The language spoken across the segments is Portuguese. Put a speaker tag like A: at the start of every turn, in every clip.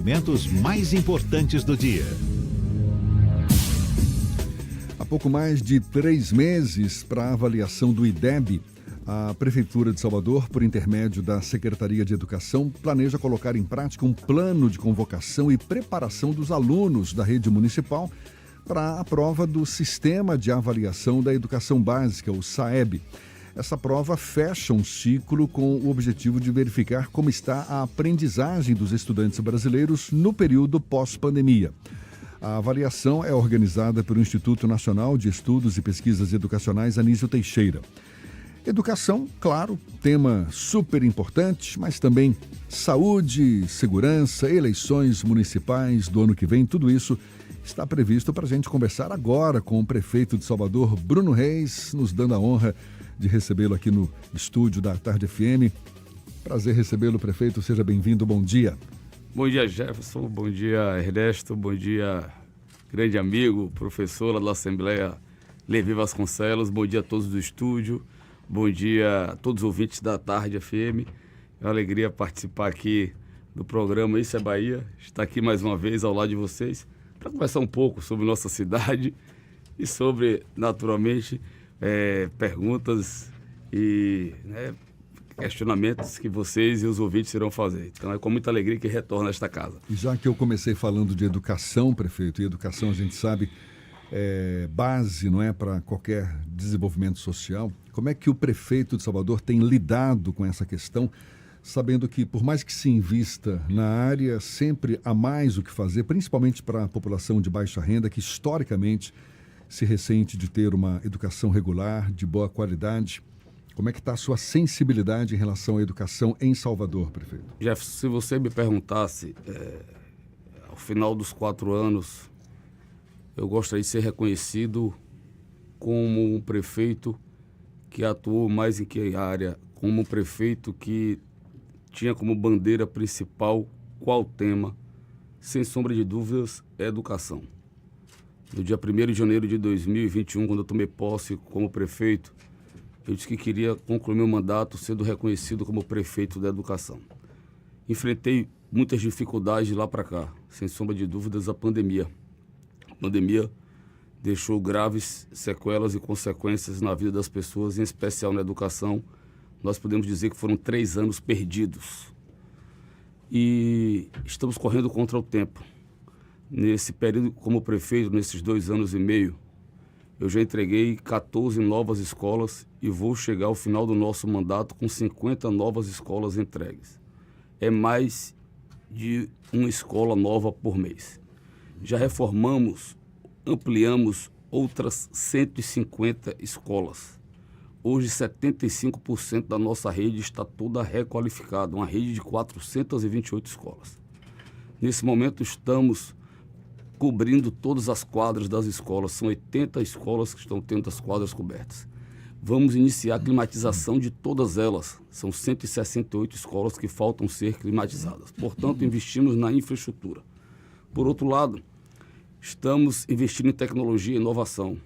A: Momentos mais importantes do dia.
B: Há pouco mais de 3 meses para a avaliação do IDEB, a Prefeitura de Salvador, por intermédio da Secretaria de Educação, planeja colocar em prática um plano de convocação e preparação dos alunos da rede municipal para a prova do Sistema de Avaliação da Educação Básica, o SAEB. Essa prova fecha um ciclo com o objetivo de verificar como está a aprendizagem dos estudantes brasileiros no período pós-pandemia. A avaliação é organizada pelo Instituto Nacional de Estudos e Pesquisas Educacionais Anísio Teixeira. Educação, claro, tema super importante, mas também saúde, segurança, eleições municipais do ano que vem, tudo isso está previsto para a gente conversar agora com o prefeito de Salvador, Bruno Reis, nos dando a honra de recebê-lo aqui no estúdio da Tarde FM. Prazer recebê-lo, prefeito. Seja bem-vindo. Bom dia.
C: Bom dia, Jefferson. Bom dia, Ernesto. Bom dia, grande amigo, professor lá da Assembleia, Levi Vasconcelos. Bom dia a todos do estúdio. Bom dia a todos os ouvintes da Tarde FM. É uma alegria participar aqui do programa Isso é Bahia. Estar aqui mais uma vez ao lado de vocês para conversar um pouco sobre nossa cidade e sobre, naturalmente, perguntas e questionamentos que vocês e os ouvintes irão fazer. Então é com muita alegria que retorno a esta casa.
B: E já que eu comecei falando de educação, prefeito, e educação a gente sabe é base, não é, para qualquer desenvolvimento social, como é que o prefeito de Salvador tem lidado com essa questão, sabendo que por mais que se invista na área, sempre há mais o que fazer, principalmente para a população de baixa renda, que historicamente se ressente de ter uma educação regular, de boa qualidade. Como é que está a sua sensibilidade em relação à educação em Salvador, prefeito?
C: Jefferson, se você me perguntasse, ao final dos 4 anos, eu gostaria de ser reconhecido como um prefeito que atuou mais em que área, como um prefeito que tinha como bandeira principal qual tema, sem sombra de dúvidas, é educação. No dia 1º de janeiro de 2021, quando eu tomei posse como prefeito, eu disse que queria concluir meu mandato sendo reconhecido como prefeito da educação. Enfrentei muitas dificuldades de lá para cá, sem sombra de dúvidas, a pandemia. A pandemia deixou graves sequelas e consequências na vida das pessoas, em especial na educação. Nós podemos dizer que foram 3 anos perdidos. E estamos correndo contra o tempo. Nesse período, como prefeito, nesses 2 anos e meio, eu já entreguei 14 novas escolas e vou chegar ao final do nosso mandato com 50 novas escolas entregues. É mais de uma escola nova por mês. Já reformamos, ampliamos outras 150 escolas. Hoje, 75% da nossa rede está toda requalificada, uma rede de 428 escolas. Nesse momento, estamos cobrindo todas as quadras das escolas. São 80 escolas que estão tendo as quadras cobertas. Vamos iniciar a climatização de todas elas. São 168 escolas que faltam ser climatizadas. Portanto, investimos na infraestrutura. Por outro lado, estamos investindo em tecnologia e inovação.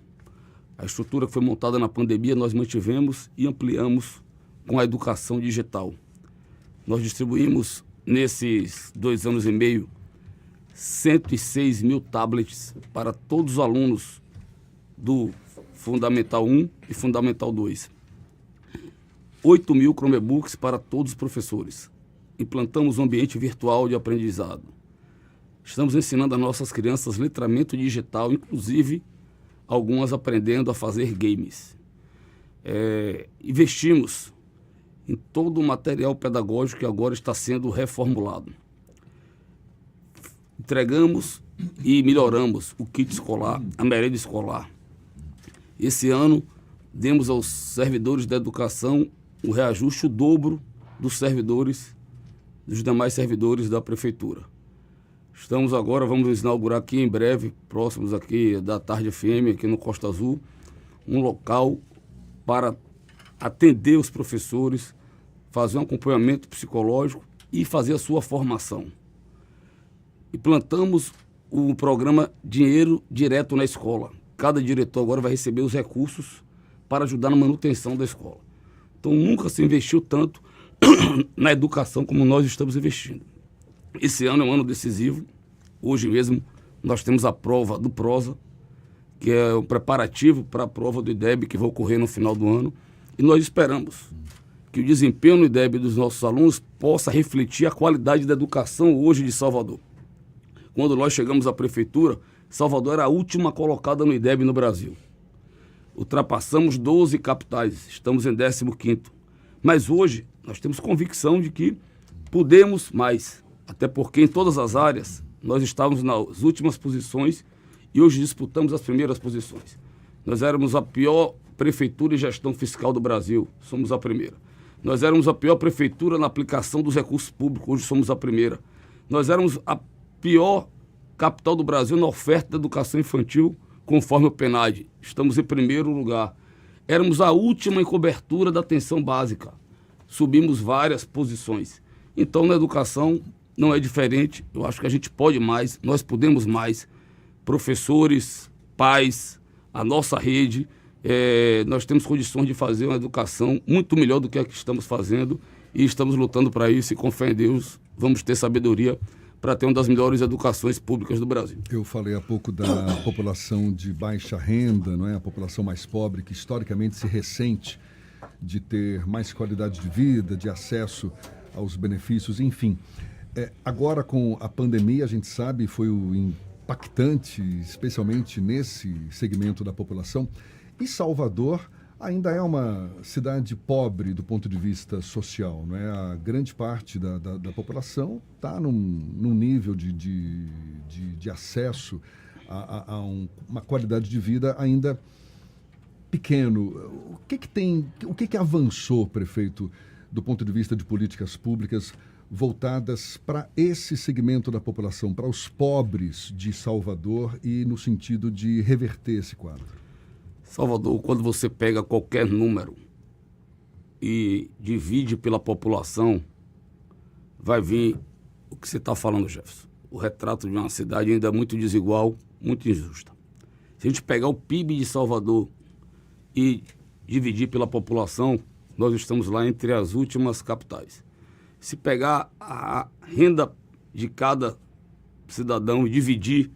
C: A estrutura que foi montada na pandemia nós mantivemos e ampliamos com a educação digital. Nós distribuímos, nesses 2 anos e meio, 106 mil tablets para todos os alunos do Fundamental 1 e Fundamental 2. 8 mil Chromebooks para todos os professores. Implantamos um ambiente virtual de aprendizado. Estamos ensinando às nossas crianças letramento digital, inclusive algumas aprendendo a fazer games. Investimos em todo o material pedagógico que agora está sendo reformulado. Entregamos e melhoramos o kit escolar, a merenda escolar. Esse ano, demos aos servidores da educação o reajuste, o dobro dos demais servidores da prefeitura. Vamos inaugurar aqui em breve, próximos aqui da Tarde FM, aqui no Costa Azul, um local para atender os professores, fazer um acompanhamento psicológico e fazer a sua formação. Implantamos o programa Dinheiro Direto na Escola. Cada diretor agora vai receber os recursos para ajudar na manutenção da escola. Então, nunca se investiu tanto na educação como nós estamos investindo. Esse ano é um ano decisivo. Hoje mesmo nós temos a prova do Prosa, que é o preparativo para a prova do IDEB, que vai ocorrer no final do ano. E nós esperamos que o desempenho no IDEB dos nossos alunos possa refletir a qualidade da educação hoje de Salvador. Quando nós chegamos à prefeitura, Salvador era a última colocada no IDEB no Brasil. Ultrapassamos 12 capitais, estamos em 15º. Mas hoje nós temos convicção de que podemos mais, até porque em todas as áreas nós estávamos nas últimas posições e hoje disputamos as primeiras posições. Nós éramos a pior prefeitura em gestão fiscal do Brasil, somos a primeira. Nós éramos a pior prefeitura na aplicação dos recursos públicos, hoje somos a primeira. Nós éramos a pior capital do Brasil na oferta de educação infantil, conforme o PNAD. Estamos em primeiro lugar. Éramos a última em cobertura da atenção básica. Subimos várias posições. Então, na educação, não é diferente. Eu acho que a gente pode mais, nós podemos mais. Professores, pais, a nossa rede, nós temos condições de fazer uma educação muito melhor do que a que estamos fazendo e estamos lutando para isso e, com fé em Deus, vamos ter sabedoria para ter uma das melhores educações públicas do Brasil.
B: Eu falei há pouco da população de baixa renda, não é? A população mais pobre, que historicamente se ressente de ter mais qualidade de vida, de acesso aos benefícios, enfim. Agora, com a pandemia, a gente sabe, foi o impactante, especialmente nesse segmento da população. E Salvador ainda é uma cidade pobre do ponto de vista social, não é? A grande parte da população está num nível de acesso a uma qualidade de vida ainda pequeno. O que avançou, prefeito, do ponto de vista de políticas públicas voltadas para esse segmento da população, para os pobres de Salvador e no sentido de reverter esse quadro?
C: Salvador, quando você pega qualquer número e divide pela população, vai vir o que você está falando, Jefferson. O retrato de uma cidade ainda muito desigual, muito injusta. Se a gente pegar o PIB de Salvador e dividir pela população, nós estamos lá entre as últimas capitais. Se pegar a renda de cada cidadão e dividir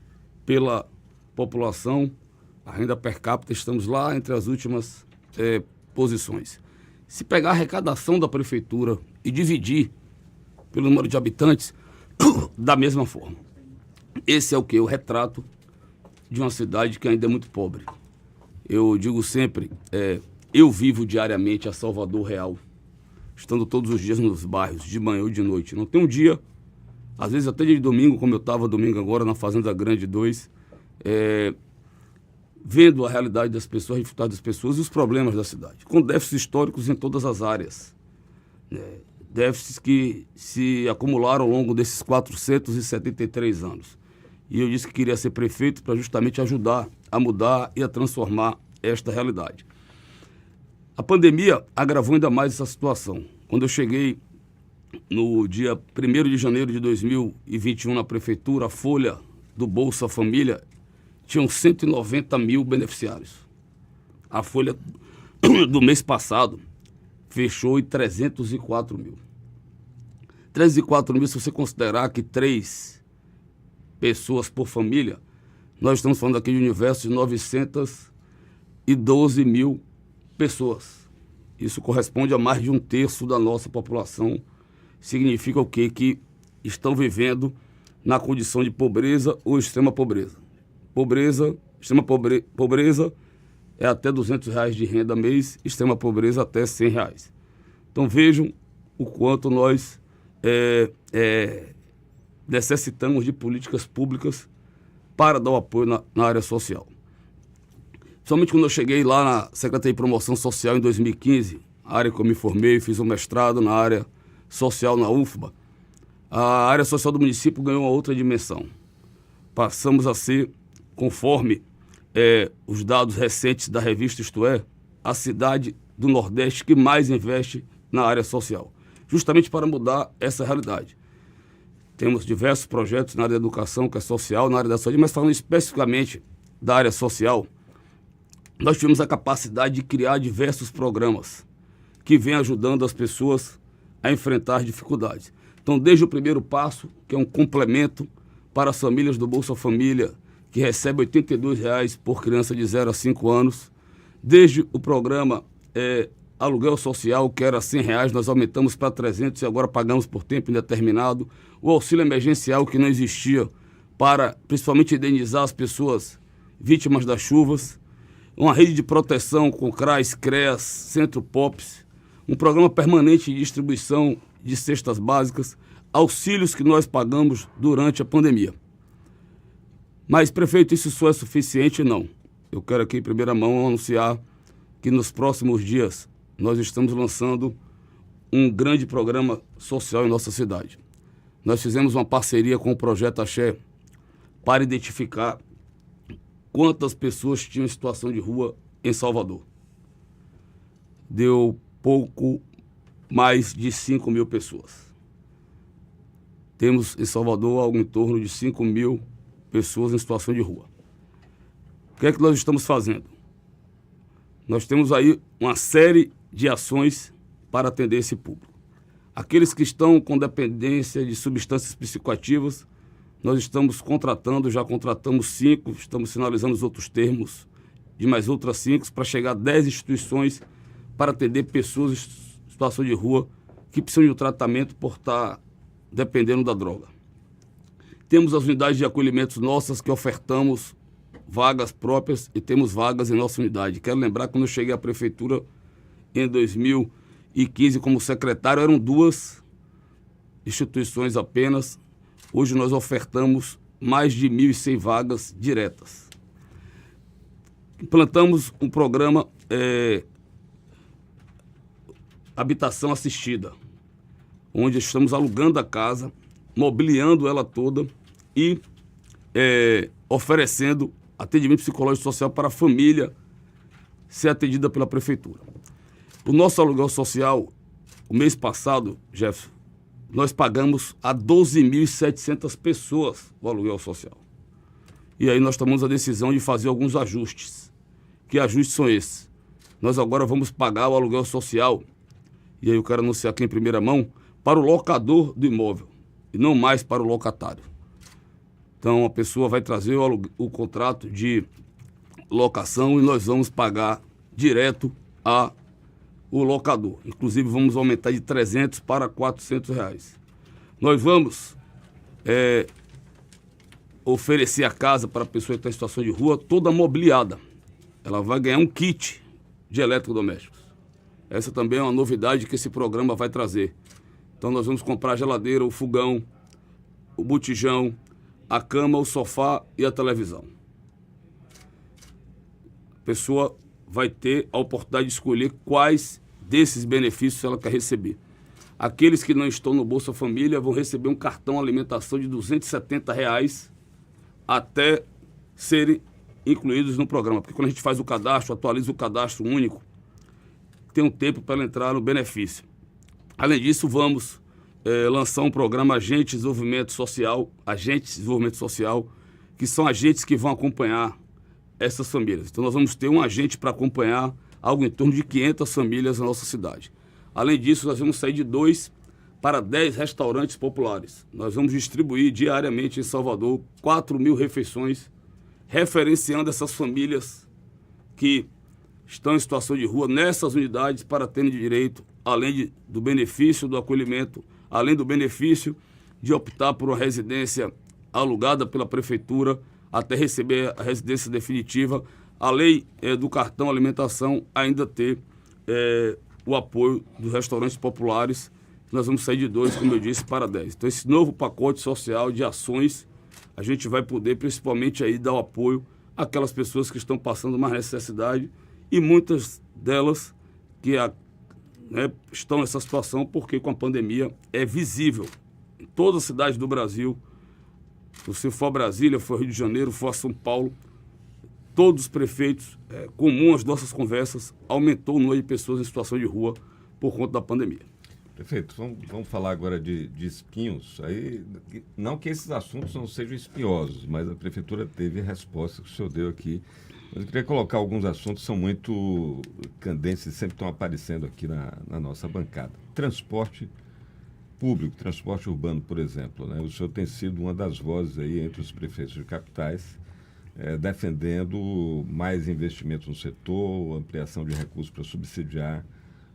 C: pela população, a renda per capita, estamos lá entre as últimas posições. Se pegar a arrecadação da prefeitura e dividir pelo número de habitantes, da mesma forma. Esse é o quê? O retrato de uma cidade que ainda é muito pobre. Eu digo sempre, eu vivo diariamente a Salvador real, estando todos os dias nos bairros, de manhã ou de noite. Não tem um dia, às vezes até dia de domingo, como eu estava domingo agora na Fazenda Grande 2, vendo a realidade das pessoas, a dificuldade das pessoas e os problemas da cidade, com déficits históricos em todas as áreas. Déficits que se acumularam ao longo desses 473 anos. E eu disse que queria ser prefeito para justamente ajudar a mudar e a transformar esta realidade. A pandemia agravou ainda mais essa situação. Quando eu cheguei no dia 1º de janeiro de 2021 na prefeitura, a folha do Bolsa Família tinham 190 mil beneficiários. A folha do mês passado fechou em 304 mil. 304 mil, se você considerar que 3 pessoas por família, nós estamos falando aqui de um universo de 912 mil pessoas. Isso corresponde a mais de 1/3 da nossa população. Significa o quê? Que estão vivendo na condição de pobreza ou extrema pobreza. Extrema pobreza é até R$200 de renda mês, extrema pobreza até R$100. Então vejam o quanto nós necessitamos de políticas públicas para dar o apoio na área social. Somente quando eu cheguei lá na Secretaria de Promoção Social em 2015, a área que eu me formei, fiz um mestrado na área social na UFBA, a área social do município ganhou uma outra dimensão. Passamos a ser, conforme os dados recentes da revista Isto É, a cidade do Nordeste que mais investe na área social, justamente para mudar essa realidade. Temos diversos projetos na área da educação, que é social, na área da saúde, mas falando especificamente da área social, nós tivemos a capacidade de criar diversos programas que vêm ajudando as pessoas a enfrentar dificuldades. Então, desde o primeiro passo, que é um complemento para as famílias do Bolsa Família, que recebe R$ 82,00 por criança de 0 a 5 anos, desde o programa aluguel social, que era R$ 100,00, nós aumentamos para 300 e agora pagamos por tempo indeterminado, o auxílio emergencial, que não existia, para principalmente indenizar as pessoas vítimas das chuvas, uma rede de proteção com CRAS, CREAS, Centro POPs, um programa permanente de distribuição de cestas básicas, auxílios que nós pagamos durante a pandemia. Mas, prefeito, isso só é suficiente? Não. Eu quero aqui, em primeira mão, anunciar que nos próximos dias nós estamos lançando um grande programa social em nossa cidade. Nós fizemos uma parceria com o Projeto Axé para identificar quantas pessoas tinham em situação de rua em Salvador. Deu pouco mais de 5.000 pessoas. Temos em Salvador algo em torno de 5.000 pessoas em situação de rua. O que é que nós estamos fazendo? Nós temos aí uma série de ações para atender esse público. Aqueles que estão com dependência de substâncias psicoativas, nós estamos contratando, já contratamos 5, estamos finalizando os outros termos de mais outras 5, para chegar a 10 instituições para atender pessoas em situação de rua que precisam de um tratamento por estar dependendo da droga. Temos as unidades de acolhimento nossas que ofertamos vagas próprias e temos vagas em nossa unidade. Quero lembrar que quando eu cheguei à prefeitura em 2015 como secretário, eram 2 instituições apenas. Hoje nós ofertamos mais de 1.100 vagas diretas. Implantamos um programa habitação assistida, onde estamos alugando a casa, mobiliando ela toda e oferecendo atendimento psicológico e social para a família ser atendida pela prefeitura. O nosso aluguel social, o mês passado, Jefferson, nós pagamos a 12.700 pessoas o aluguel social. E aí nós tomamos a decisão de fazer alguns ajustes. Que ajustes são esses? Nós agora vamos pagar o aluguel social, e aí eu quero anunciar aqui em primeira mão, para o locador do imóvel, e não mais para o locatário. Então a pessoa vai trazer o contrato de locação e nós vamos pagar direto ao locador. Inclusive vamos aumentar de 300 para R$ 400. Nós vamos oferecer a casa para a pessoa que está em situação de rua toda mobiliada. Ela vai ganhar um kit de eletrodomésticos. Essa também é uma novidade que esse programa vai trazer. Então nós vamos comprar a geladeira, o fogão, o botijão, a cama, o sofá e a televisão. A pessoa vai ter a oportunidade de escolher quais desses benefícios ela quer receber. Aqueles que não estão no Bolsa Família vão receber um cartão alimentação de R$ 270 até serem incluídos no programa. Porque quando a gente faz o cadastro, atualiza o cadastro único, tem um tempo para ela entrar no benefício. Além disso, vamos lançar um programa Agentes de Desenvolvimento Social, que são agentes que vão acompanhar essas famílias. Então nós vamos ter um agente para acompanhar algo em torno de 500 famílias na nossa cidade. Além disso, nós vamos sair de 2 para 10 restaurantes populares. Nós vamos distribuir diariamente em Salvador 4.000 refeições, referenciando essas famílias que estão em situação de rua nessas unidades para terem direito, além do benefício do acolhimento, além do benefício de optar por uma residência alugada pela prefeitura até receber a residência definitiva, a lei do cartão alimentação ainda ter o apoio dos restaurantes populares. Nós vamos sair de 2, como eu disse, para 10. Então esse novo pacote social de ações, a gente vai poder principalmente aí dar o apoio àquelas pessoas que estão passando mais necessidade e muitas delas que estão nessa situação porque com a pandemia é visível. Em todas as cidades do Brasil, se você for a Brasília, for Rio de Janeiro, for a São Paulo, todos os prefeitos, comum às nossas conversas, aumentou o número de pessoas em situação de rua por conta da pandemia.
D: Prefeito, vamos falar agora de espinhos. Aí, não que esses assuntos não sejam espinhosos, mas a prefeitura teve a resposta que o senhor deu aqui. Mas eu queria colocar alguns assuntos que são muito candentes e sempre estão aparecendo aqui na nossa bancada. Transporte público, transporte urbano, por exemplo, né? O senhor tem sido uma das vozes aí entre os prefeitos de capitais, defendendo mais investimentos no setor, ampliação de recursos para subsidiar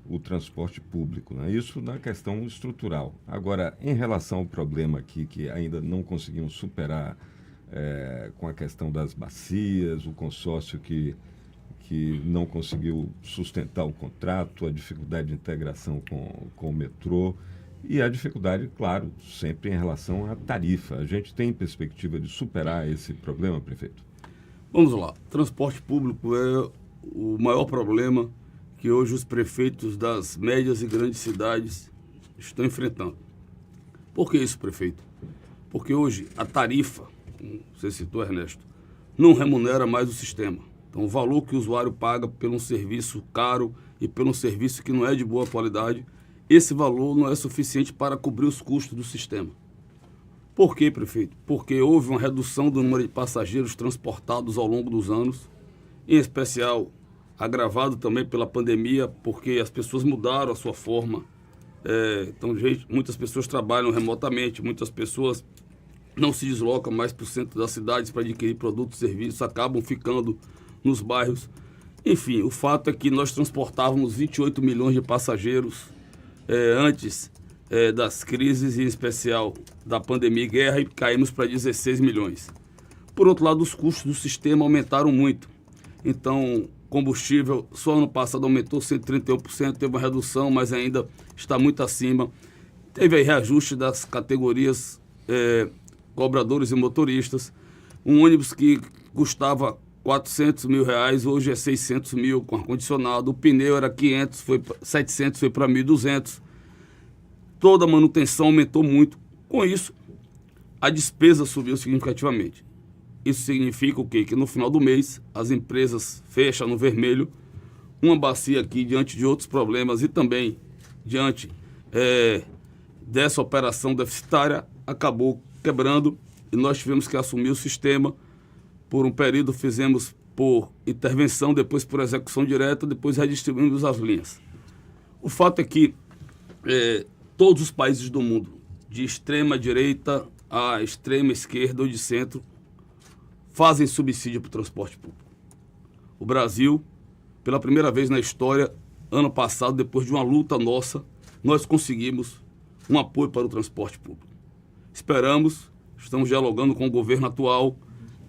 D: o transporte público, né? Isso na questão estrutural. Agora, em relação ao problema aqui que ainda não conseguimos superar com a questão das bacias, o consórcio que não conseguiu sustentar o contrato, a dificuldade de integração com o metrô e a dificuldade, claro, sempre em relação à tarifa. A gente tem perspectiva de superar esse problema, prefeito?
C: Vamos lá. Transporte público é o maior problema que hoje os prefeitos das médias e grandes cidades estão enfrentando. Por que isso, prefeito? Porque hoje a tarifa, como você citou, Ernesto, não remunera mais o sistema. Então, o valor que o usuário paga por um serviço caro e por um serviço que não é de boa qualidade, esse valor não é suficiente para cobrir os custos do sistema. Por quê, prefeito? Porque houve uma redução do número de passageiros transportados ao longo dos anos, em especial agravado também pela pandemia, porque as pessoas mudaram a sua forma. Então, muitas pessoas trabalham remotamente, muitas pessoas não se deslocam mais para o centro das cidades para adquirir produtos e serviços, acabam ficando nos bairros. Enfim, o fato é que nós transportávamos 28 milhões de passageiros antes das crises, em especial da pandemia e guerra, e caímos para 16 milhões. Por outro lado, os custos do sistema aumentaram muito. Então, combustível, só ano passado aumentou 131%, teve uma redução, mas ainda está muito acima. Teve aí reajuste das categorias cobradores e motoristas. Um ônibus que custava 400 mil reais, hoje é 600 mil com ar-condicionado. O pneu era 500, 700, foi para 1.200. Toda a manutenção aumentou muito. Com isso, a despesa subiu significativamente. Isso significa o quê? Que no final do mês, as empresas fecham no vermelho. Uma bacia aqui, diante de outros problemas e também diante dessa operação deficitária, acabou quebrando e nós tivemos que assumir o sistema. Por um período fizemos por intervenção, depois por execução direta, depois redistribuímos as linhas. O fato é que todos os países do mundo, de extrema direita à extrema esquerda ou de centro, fazem subsídio para o transporte público. O Brasil, pela primeira vez na história, ano passado, depois de uma luta nossa, nós conseguimos um apoio para o transporte público. Estamos dialogando com o governo atual,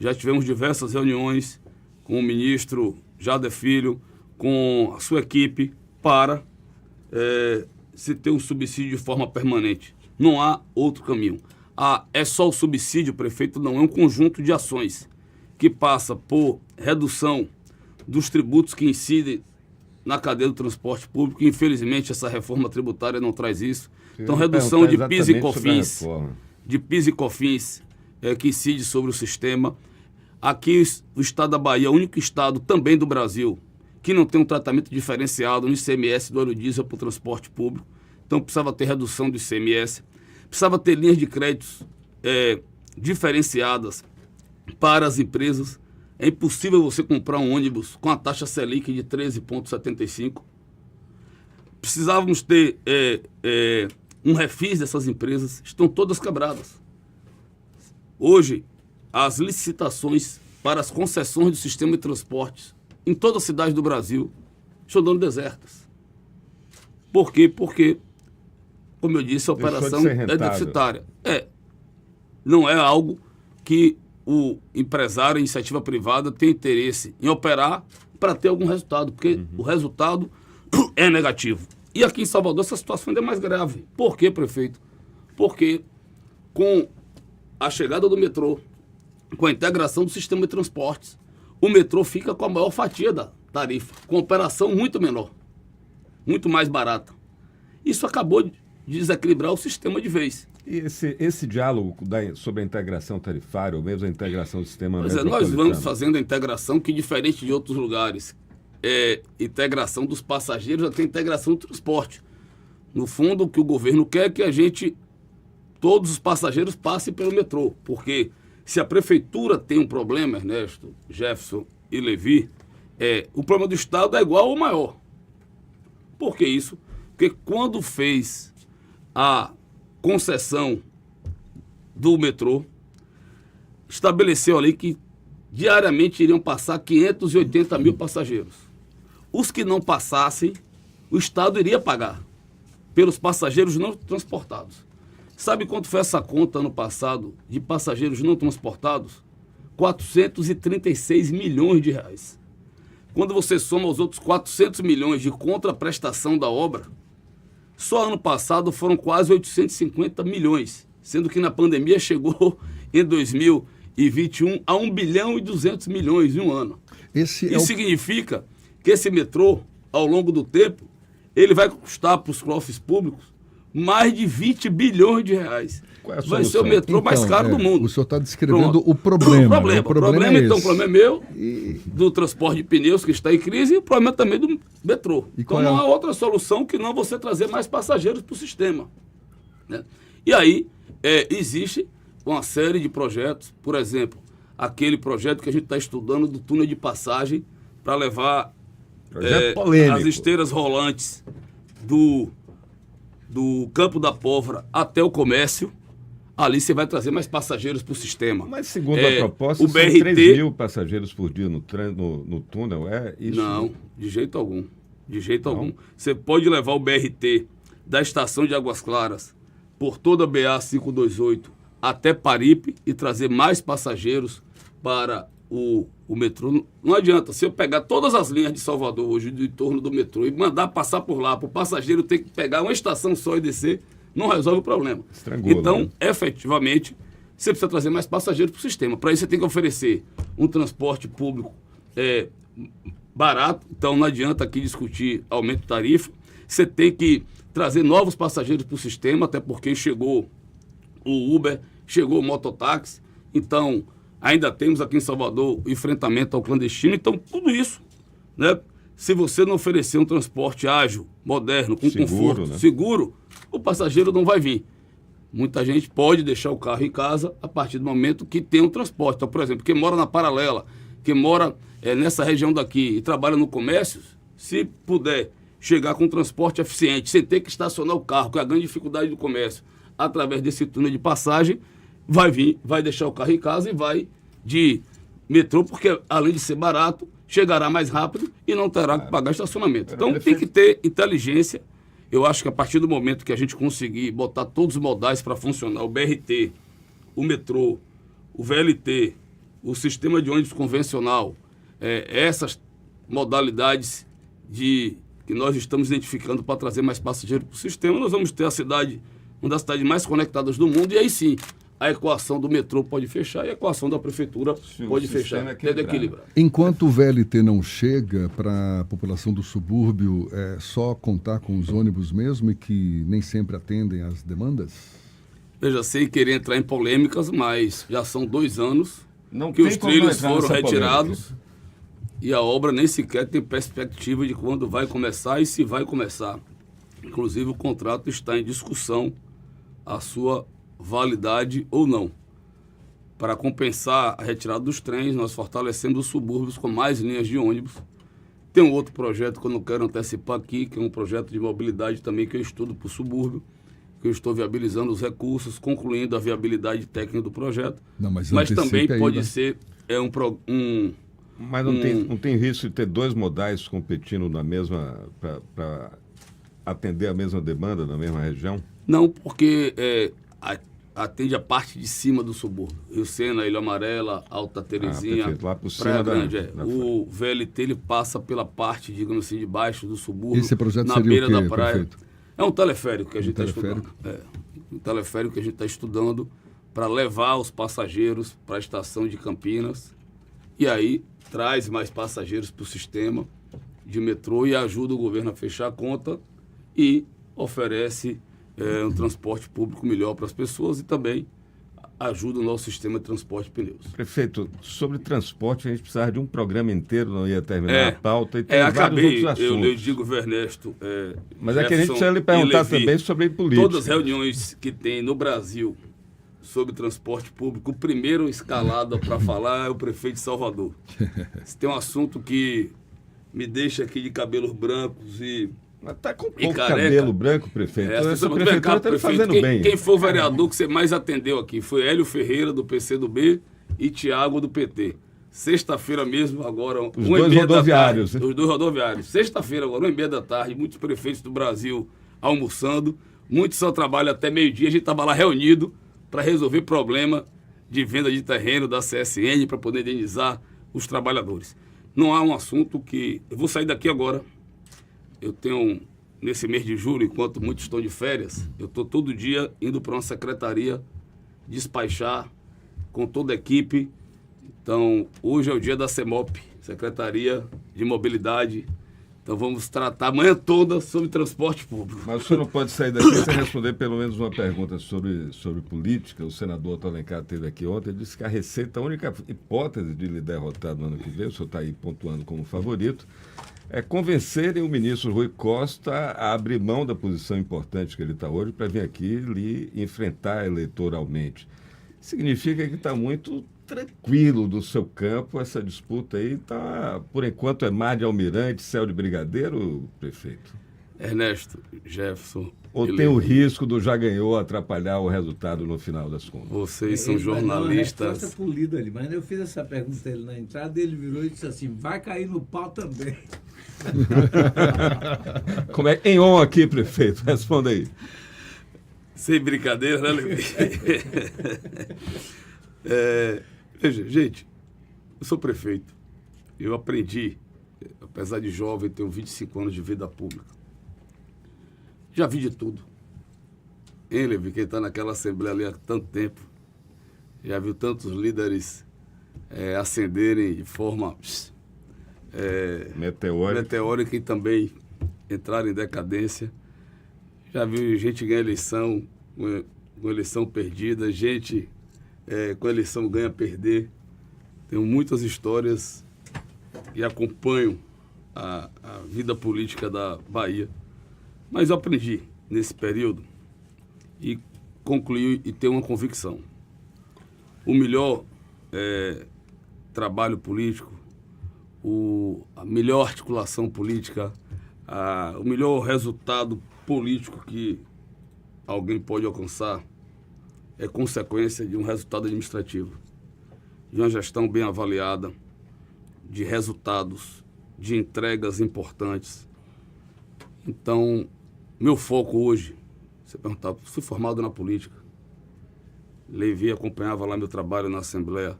C: já tivemos diversas reuniões com o ministro Jader Filho, com a sua equipe, para se ter um subsídio de forma permanente. Não há outro caminho. É só o subsídio, prefeito, não, é um conjunto de ações que passa por redução dos tributos que incidem na cadeia do transporte público. Infelizmente, essa reforma tributária não traz isso. Então, redução de PIS e COFINS, que incide sobre o sistema. Aqui, o estado da Bahia é o único estado também do Brasil que não tem um tratamento diferenciado no ICMS do óleo diesel para o transporte público. Então, precisava ter redução do ICMS. Precisava ter linhas de créditos diferenciadas para as empresas. É impossível você comprar um ônibus com a taxa Selic de 13,75. Precisávamos ter um refis dessas empresas. Estão todas quebradas. Hoje, as licitações para as concessões do sistema de transportes em todas as cidades do Brasil estão dando desertas. Por quê? Porque, como eu disse, a operação é deficitária. Não é algo que o empresário, a iniciativa privada, tem interesse em operar para ter algum resultado, porque o resultado é negativo. E aqui em Salvador essa situação ainda é mais grave. Por quê, prefeito? Porque com a chegada do metrô, com a integração do sistema de transportes, o metrô fica com a maior fatia da tarifa, com operação muito menor, muito mais barata. Isso acabou de desequilibrar o sistema de vez.
D: E esse diálogo sobre a integração tarifária, ou mesmo a integração do sistema metropolitano?
C: Nós vamos fazendo a integração que, diferente de outros lugares, integração dos passageiros, até integração do transporte. No fundo, o que o governo quer é que todos os passageiros passem pelo metrô, porque se a prefeitura tem um problema, Ernesto, Jefferson e Levi, o problema do Estado é igual ou maior. Por que isso? Porque quando fez a concessão do metrô, estabeleceu ali que diariamente iriam passar 580 mil passageiros. Os que não passassem, o Estado iria pagar pelos passageiros não transportados. Sabe quanto foi essa conta ano passado de passageiros não transportados? 436 milhões de reais. Quando você soma os outros 400 milhões de contraprestação da obra, só ano passado foram quase 850 milhões, sendo que na pandemia chegou em 2021 a 1 bilhão e 200 milhões em um ano. Isso significa que esse metrô, ao longo do tempo, ele vai custar para os cofres públicos mais de 20 bilhões de reais.
D: Qual é a
C: vai
D: solução?
C: ser o metrô mais caro do mundo.
B: O senhor está descrevendo o problema.
C: O problema é então, o problema é meu, do transporte de pneus que está em crise, e o problema também do metrô. Então não há outra solução que não você trazer mais passageiros para o sistema. Né? E aí existe uma série de projetos, por exemplo, aquele projeto que a gente está estudando do túnel de passagem para levar as esteiras rolantes do Campo da Pólvora até o comércio. Ali você vai trazer mais passageiros para o sistema.
D: Mas segundo a proposta,
C: o
D: são
C: BRT,
D: 3 mil passageiros por dia no túnel, é isso?
C: Não, de jeito algum. De jeito algum. Você pode levar o BRT da estação de Águas Claras por toda a BA-528 até Paripe e trazer mais passageiros para o metrô. Não adianta, se eu pegar todas as linhas de Salvador hoje, do entorno do metrô, e mandar passar por lá, para o passageiro ter que pegar uma estação só e descer, não resolve o problema.
D: Estrangula,
C: então,
D: né?
C: efetivamente, você precisa trazer mais passageiros para o sistema. Para isso, você tem que oferecer um transporte público barato. Então, não adianta aqui discutir aumento de tarifa. Você tem que trazer novos passageiros para o sistema, até porque chegou o Uber, chegou o mototáxi. Então, ainda temos aqui em Salvador o enfrentamento ao clandestino. Então, tudo isso, né? Se você não oferecer um transporte ágil, moderno, com conforto, né? Seguro, o passageiro não vai vir. Muita gente pode deixar o carro em casa a partir do momento que tem um transporte. Então, por exemplo, quem mora na Paralela, quem mora nessa região daqui e trabalha no comércio, se puder chegar com um transporte eficiente, sem ter que estacionar o carro, que é a grande dificuldade do comércio, através desse túnel de passagem, vai vir, vai deixar o carro em casa e vai de metrô, porque além de ser barato, chegará mais rápido e não terá que pagar estacionamento. Então tem que ter inteligência. Eu acho que a partir do momento que a gente conseguir botar todos os modais para funcionar, o BRT, o metrô, o VLT, o sistema de ônibus convencional, essas modalidades que nós estamos identificando para trazer mais passageiros para o sistema, nós vamos ter a cidade, uma das cidades mais conectadas do mundo, e aí sim, a equação do metrô pode fechar e a equação da prefeitura pode fechar, tendo equilíbrio.
B: Enquanto o VLT não chega para a população do subúrbio, é só contar com os ônibus mesmo e que nem sempre atendem às demandas?
C: Veja, sei querer entrar em polêmicas, mas já são 2 anos que os trilhos foram retirados e a obra nem sequer tem perspectiva de quando vai começar e se vai começar. Inclusive, o contrato está em discussão, a sua validade ou não. Para compensar a retirada dos trens, nós fortalecemos os subúrbios com mais linhas de ônibus. Tem um outro projeto que eu não quero antecipar aqui, que é um projeto de mobilidade também que eu estudo para o subúrbio, que eu estou viabilizando os recursos, concluindo a viabilidade técnica do projeto.
B: Não, mas
C: também
B: aí,
C: pode
B: né?
C: ser
D: Mas não tem risco de ter 2 modais competindo na mesma para atender a mesma demanda na mesma região?
C: Não, porque atende a parte de cima do subúrbio. Rio Sena, Ilha Amarela, Alta Terezinha,
D: lá por cima
C: Praia Grande. O VLT ele passa pela parte, digamos assim, de baixo do subúrbio,
B: esse projeto
C: na
B: seria
C: beira
B: o quê,
C: da praia.
B: prefeito?
C: É um teleférico que a gente está estudando. Um teleférico que a gente está estudando para levar os passageiros para a estação de Campinas e aí traz mais passageiros para o sistema de metrô e ajuda o governo a fechar a conta e oferece um transporte público melhor para as pessoas e também ajuda o nosso sistema de transporte de pneus.
D: Prefeito, sobre transporte, a gente precisava de um programa inteiro, não ia terminar a pauta, e tem vários
C: acabei,
D: outros assuntos.
C: eu digo, Ernesto...
D: Mas é que a gente precisa lhe perguntar também sobre política.
C: Todas as reuniões que tem no Brasil sobre transporte público, o primeiro escalado para falar é o prefeito de Salvador. Se tem um assunto que me deixa aqui de cabelos brancos e
D: Mas tá com
C: E
D: pouco
C: careca.
D: cabelo branco, prefeito.
C: As
D: Essa
C: pessoas vão
D: prefeitura
C: cá,
D: está
C: prefeito,
D: fazendo bem.
C: Quem foi o vereador que você mais atendeu aqui? Foi Hélio Ferreira, do PCdoB, e Tiago, do PT. Sexta-feira mesmo, agora,
D: Os dois rodoviários.
C: Os dois rodoviários. Sexta-feira, agora, 1h30, muitos prefeitos do Brasil almoçando. Muitos só trabalham até meio-dia. A gente estava lá reunido para resolver problema de venda de terreno da CSN para poder indenizar os trabalhadores. Não há um assunto que... Eu vou sair daqui agora. Eu tenho, nesse mês de julho, enquanto muitos estão de férias, eu estou todo dia indo para uma secretaria despachar com toda a equipe. Então, hoje é o dia da CEMOP, Secretaria de Mobilidade. Então, vamos tratar amanhã toda sobre transporte público.
D: Mas o senhor não pode sair daqui sem responder pelo menos uma pergunta sobre política. O senador Otto Alencar esteve aqui ontem e disse que a Receita, a única hipótese de lhe derrotar no ano que vem, o senhor está aí pontuando como favorito, é convencerem o ministro Rui Costa a abrir mão da posição importante que ele está hoje para vir aqui lhe enfrentar eleitoralmente. Significa que está muito tranquilo do seu campo, essa disputa aí está, por enquanto, é mar de almirante, céu de brigadeiro, prefeito?
C: Ernesto, Jefferson...
D: Ou tem o risco do já ganhou atrapalhar o resultado no final das contas?
C: Vocês são jornalistas...
E: Uma resposta polida ali, mas eu fiz essa pergunta a ele na entrada e ele virou e disse assim, vai cair no pau também.
D: Como é? Em on aqui, prefeito, responda aí.
C: Sem brincadeira, né, Levi? Veja, gente, eu sou prefeito. Eu aprendi, apesar de jovem, tenho 25 anos de vida pública. Já vi de tudo. Hein, Levi, quem está naquela Assembleia ali há tanto tempo, já viu tantos líderes ascenderem de forma meteórica e também entrar em decadência. Já viu gente ganhar eleição, com eleição perdida, gente com eleição ganha-perder. Tenho muitas histórias e acompanho a vida política da Bahia. Mas eu aprendi nesse período e concluí e tenho uma convicção. O melhor trabalho político, a melhor articulação política, o melhor resultado político que alguém pode alcançar é consequência de um resultado administrativo, de uma gestão bem avaliada, de resultados, de entregas importantes. Então, meu foco hoje, você perguntava, fui formado na política, Levi acompanhava lá meu trabalho na Assembleia,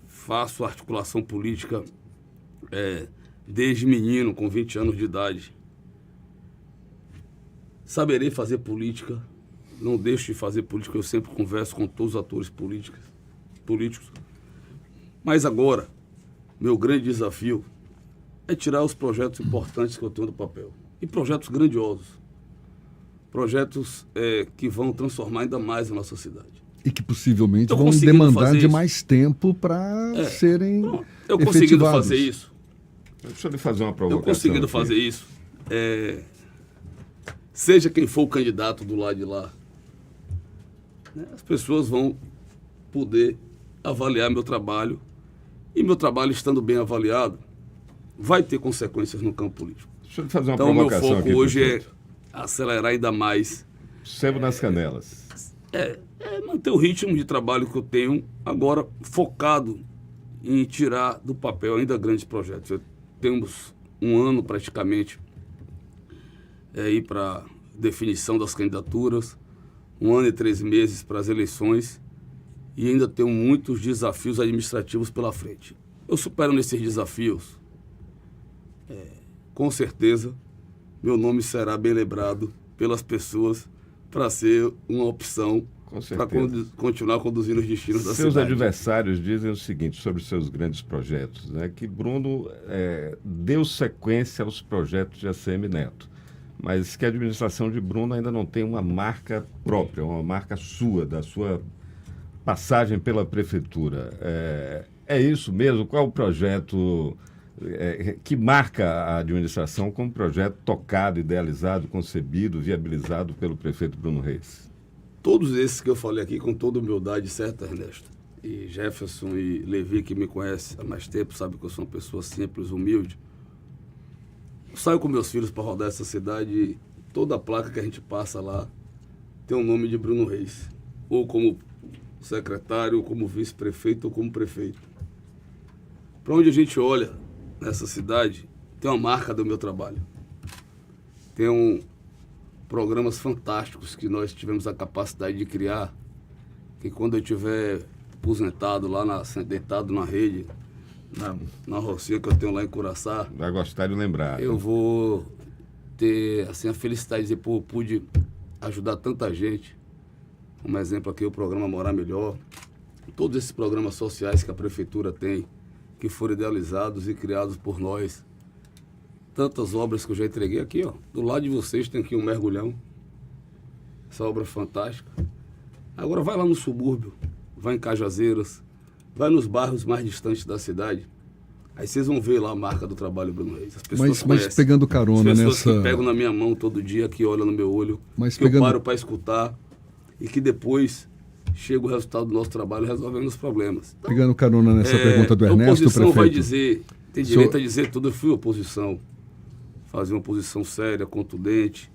C: faço articulação política desde menino, com 20 anos de idade. Saberei fazer política, não deixo de fazer política, eu sempre converso com todos os atores políticos. Mas agora, meu grande desafio é tirar os projetos importantes que eu tenho do papel. E projetos grandiosos. Projetos que vão transformar ainda mais a nossa cidade.
B: E que possivelmente vão demandar de mais tempo para serem
C: eu conseguindo fazer isso.
D: Deixa eu lhe fazer uma provocação.
C: Eu conseguindo fazer isso, seja quem for o candidato do lado de lá, né, as pessoas vão poder avaliar meu trabalho. E meu trabalho, estando bem avaliado, vai ter consequências no campo político.
D: Deixa eu lhe fazer uma
C: então,
D: provocação
C: meu foco
D: aqui,
C: hoje
D: prefeito.
C: é acelerar ainda mais.
D: Sebo nas canelas.
C: Manter o ritmo de trabalho que eu tenho, agora focado em tirar do papel ainda grandes projetos. Temos um ano praticamente aí para definição das candidaturas, 1 ano e 3 meses para as eleições e ainda tenho muitos desafios administrativos pela frente. Eu supero nesses desafios, com certeza, meu nome será bem lembrado pelas pessoas para ser uma opção para continuar conduzindo os destinos da cidade.
D: Seus adversários dizem o seguinte sobre seus grandes projetos, né, que Bruno deu sequência aos projetos de ACM Neto, mas que a administração de Bruno ainda não tem uma marca própria, uma marca sua, da sua passagem pela prefeitura. É isso mesmo? Qual o projeto que marca a administração como projeto tocado, idealizado, concebido, viabilizado pelo prefeito Bruno Reis?
C: Todos esses que eu falei aqui, com toda humildade, certo, Ernesto? E Jefferson e Levi, que me conhece há mais tempo, sabe que eu sou uma pessoa simples, humilde. saio com meus filhos para rodar essa cidade e toda a placa que a gente passa lá tem o nome de Bruno Reis. Ou como secretário, ou como vice-prefeito, ou como prefeito. Para onde a gente olha nessa cidade, tem uma marca do meu trabalho. Tem programas fantásticos que nós tivemos a capacidade de criar, que quando eu estiver aposentado lá, deitado na rede, na rocinha que eu tenho lá em Curaçá,
D: Vai gostar de lembrar.
C: eu vou ter assim, a felicidade de dizer, pô, eu pude ajudar tanta gente. Um exemplo aqui, o programa Morar Melhor. Todos esses programas sociais que a prefeitura tem, que foram idealizados e criados por nós. Tantas obras que eu já entreguei aqui, ó. Do lado de vocês tem aqui um mergulhão. Essa obra é fantástica. Agora vai lá no subúrbio, vai em Cajazeiras, vai nos bairros mais distantes da cidade. Aí vocês vão ver lá a marca do trabalho Bruno Reis. As pessoas
B: Mas pegando carona
C: as pessoas
B: nessa...
C: que pegam na minha mão todo dia, que olham no meu olho,
B: Mas
C: que eu paro para escutar e que depois chega o resultado do nosso trabalho resolvendo os problemas. Então,
B: Pegando carona nessa pergunta do Ernesto,
C: a oposição
B: prefeito.
C: vai dizer, tem direito a dizer tudo, eu fui oposição. Fazer uma oposição séria, contundente,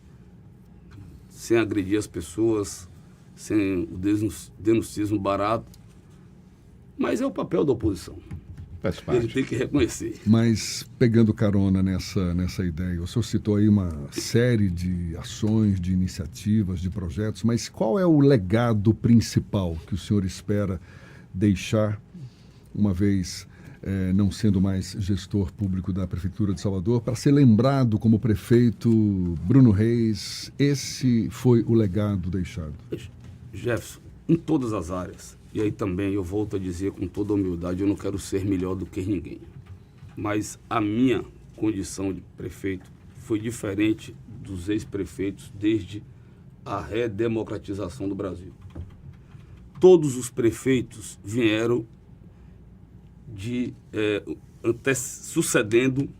C: sem agredir as pessoas, sem o denuncismo barato. Mas é o papel da oposição.
D: Faz parte.
C: Ele tem que reconhecer.
B: Mas pegando carona nessa ideia, o senhor citou aí uma série de ações, de iniciativas, de projetos, mas qual é o legado principal que o senhor espera deixar, uma vez não sendo mais gestor público da Prefeitura de Salvador, para ser lembrado como prefeito Bruno Reis? Esse foi o legado deixado.
C: Jefferson, em todas as áreas. E aí também eu volto a dizer com toda humildade, eu não quero ser melhor do que ninguém. Mas a minha condição de prefeito foi diferente dos ex-prefeitos desde a redemocratização do Brasil. Todos os prefeitos vieram sucedendo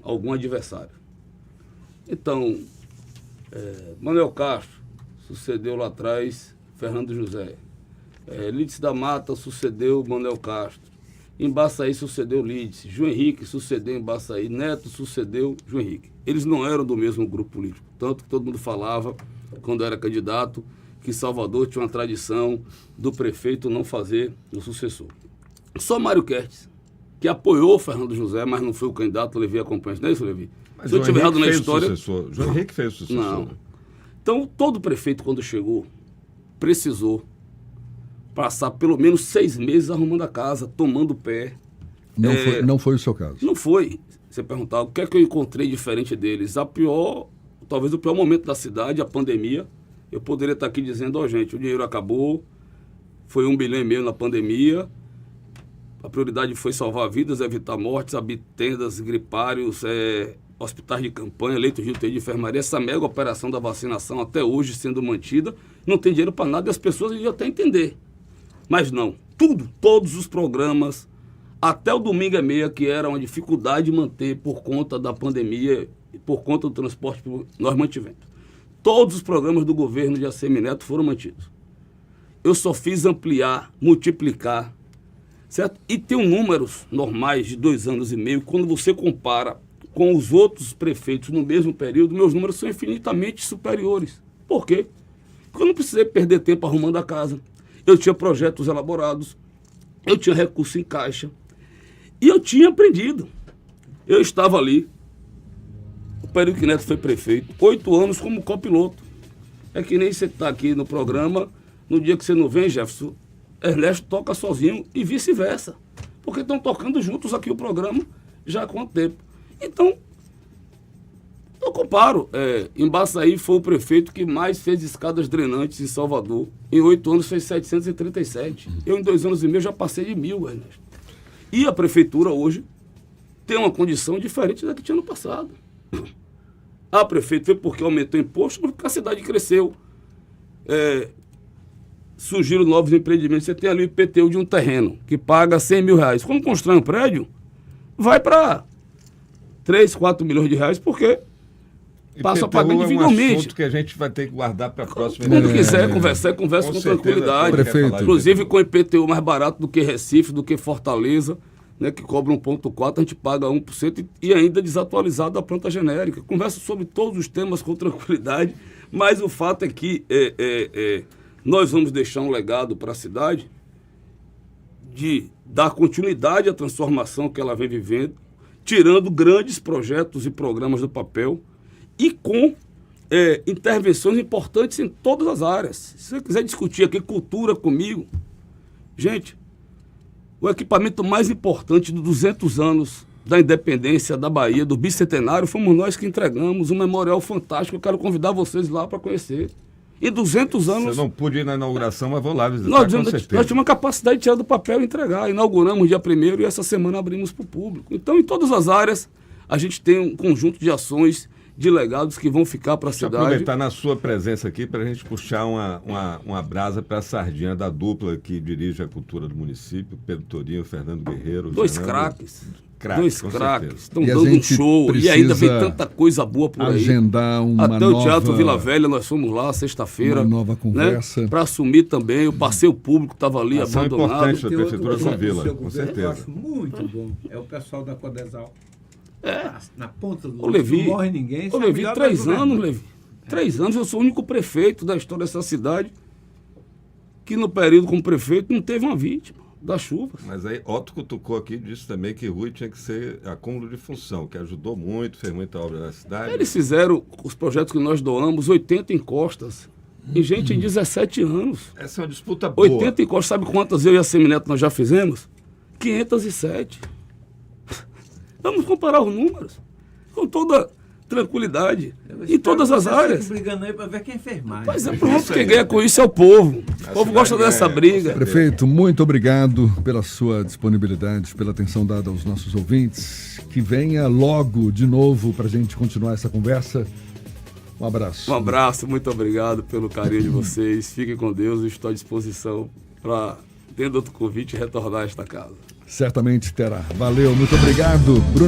C: algum adversário. Então, Manuel Castro sucedeu lá atrás Fernando José. Lídice da Mata sucedeu Manuel Castro. Em Baçaí sucedeu Lídice. João Henrique sucedeu em Baçaí. Neto sucedeu João Henrique. Eles não eram do mesmo grupo político. Tanto que todo mundo falava, quando era candidato, que Salvador tinha uma tradição do prefeito não fazer o sucessor. Só Mário Kertes, que apoiou Fernando José, mas não foi o candidato, Levi acompanha. Não é isso, Levi?
D: Mas
C: se eu estiver errado na história...
D: João Henrique fez o sucessor.
C: Não. Então, todo prefeito, quando chegou, precisou passar pelo menos 6 meses arrumando a casa, tomando pé.
B: Não foi o seu caso?
C: Não foi. Você perguntar o que é que eu encontrei diferente deles. Talvez o pior momento da cidade, a pandemia. Eu poderia estar aqui dizendo, gente, o dinheiro acabou, foi 1,5 bilhão na pandemia, a prioridade foi salvar vidas, evitar mortes, abrir tendas, gripários, hospitais de campanha, leitos de UTI de enfermaria, essa mega operação da vacinação até hoje sendo mantida, não tem dinheiro para nada e as pessoas iam até entender. Mas não, todos os programas, até o domingo e meia, que era uma dificuldade de manter por conta da pandemia e por conta do transporte público, nós mantivemos. Todos os programas do governo de ACM Neto foram mantidos. Eu só fiz ampliar, multiplicar, certo? E tem números normais de 2 anos e meio, quando você compara com os outros prefeitos no mesmo período, meus números são infinitamente superiores. Por quê? Porque eu não precisei perder tempo arrumando a casa. Eu tinha projetos elaborados, eu tinha recurso em caixa e eu tinha aprendido. Eu estava ali, o período que Neto foi prefeito, 8 anos como copiloto. É que nem você está aqui no programa, no dia que você não vem, Jefferson, Ernesto toca sozinho e vice-versa. Porque estão tocando juntos aqui o programa já há quanto tempo. Então, eu comparo. Em Baçaí foi o prefeito que mais fez escadas drenantes em Salvador. Em 8 anos fez 737. Eu, em 2 anos e meio, já passei de 1.000, Ernesto. E a prefeitura hoje tem uma condição diferente da que tinha no passado. A prefeito foi porque aumentou o imposto, porque a cidade cresceu. Surgiram novos empreendimentos. Você tem ali o IPTU de um terreno que paga 100 mil reais. Quando constrói um prédio, vai para 3, 4 milhões de reais, porque passa a pagar individualmente.
D: É um assunto que a gente vai ter que guardar para a próxima.
C: Quando quiser conversar, conversa com tranquilidade.
B: Prefeito.
C: Inclusive com IPTU mais barato do que Recife, do que Fortaleza. né, que cobra 1,4%, a gente paga 1% e ainda desatualizado a planta genérica. Conversa sobre todos os temas com tranquilidade, mas o fato é que nós vamos deixar um legado para a cidade de dar continuidade à transformação que ela vem vivendo, tirando grandes projetos e programas do papel e com intervenções importantes em todas as áreas. Se você quiser discutir aqui cultura comigo, gente, o equipamento mais importante dos 200 anos da independência da Bahia, do bicentenário, fomos nós que entregamos um memorial fantástico. Eu quero convidar vocês lá para conhecer. Em 200 anos...
D: Eu não pude ir na inauguração, mas vou lá visitar,
C: nós
D: com certeza.
C: tínhamos uma capacidade de tirar do papel e entregar. Inauguramos dia 1º e essa semana abrimos para o público. Então, em todas as áreas, a gente tem um conjunto de ações, de legados que vão ficar para a cidade.
D: Aproveitar na sua presença aqui para a gente puxar uma brasa para a sardinha da dupla que dirige a cultura do município, Pedro Torinho, Fernando Guerreiro.
C: Dois
D: Fernando...
C: craques.
D: Dois
C: craques. Estão
B: E a
C: dando um
B: gente
C: show. E ainda vem tanta coisa boa por aí.
B: Agendar uma
C: Até
B: nova...
C: o Teatro Vila Velha, nós fomos lá sexta-feira.
B: Uma nova conversa.
C: Né, para assumir também. O passeio público estava ali
D: Ação
C: abandonado.
D: importante da
E: Tem outro
D: Prefeitura
E: projeto
D: São
E: do
D: Vila,
E: seu
D: com
E: governo que eu
D: certeza.
E: acho muito bom. É o pessoal da Codesal. Na ponta do
C: Ô, Levi,
E: não morre ninguém.
C: ô, Levi, 3 anos, Levi. 3 anos, eu sou o único prefeito da história dessa cidade que no período como prefeito não teve uma vítima das chuvas.
D: Mas aí Otto cutucou aqui e disse também que Rui tinha que ser acúmulo de função, que ajudou muito, fez muita obra na cidade.
C: Eles fizeram os projetos que nós doamos, 80 encostas. E gente em 17 anos.
D: Essa é uma disputa boa.
C: 80 encostas, sabe quantas eu e a Semineto nós já fizemos? 507. Vamos comparar os números com toda tranquilidade, em todas as áreas.
E: Brigando aí para ver quem fez mais.
C: Mas é pronto, quem ganha com isso é o povo. O povo gosta dessa briga.
B: Prefeito, muito obrigado pela sua disponibilidade, pela atenção dada aos nossos ouvintes. Que venha logo de novo para a gente continuar essa conversa. Um abraço.
C: Um abraço, muito obrigado pelo carinho de vocês. Fiquem com Deus, eu estou à disposição para, tendo outro convite, retornar a esta casa.
B: Certamente terá. Valeu, muito obrigado, Bruno.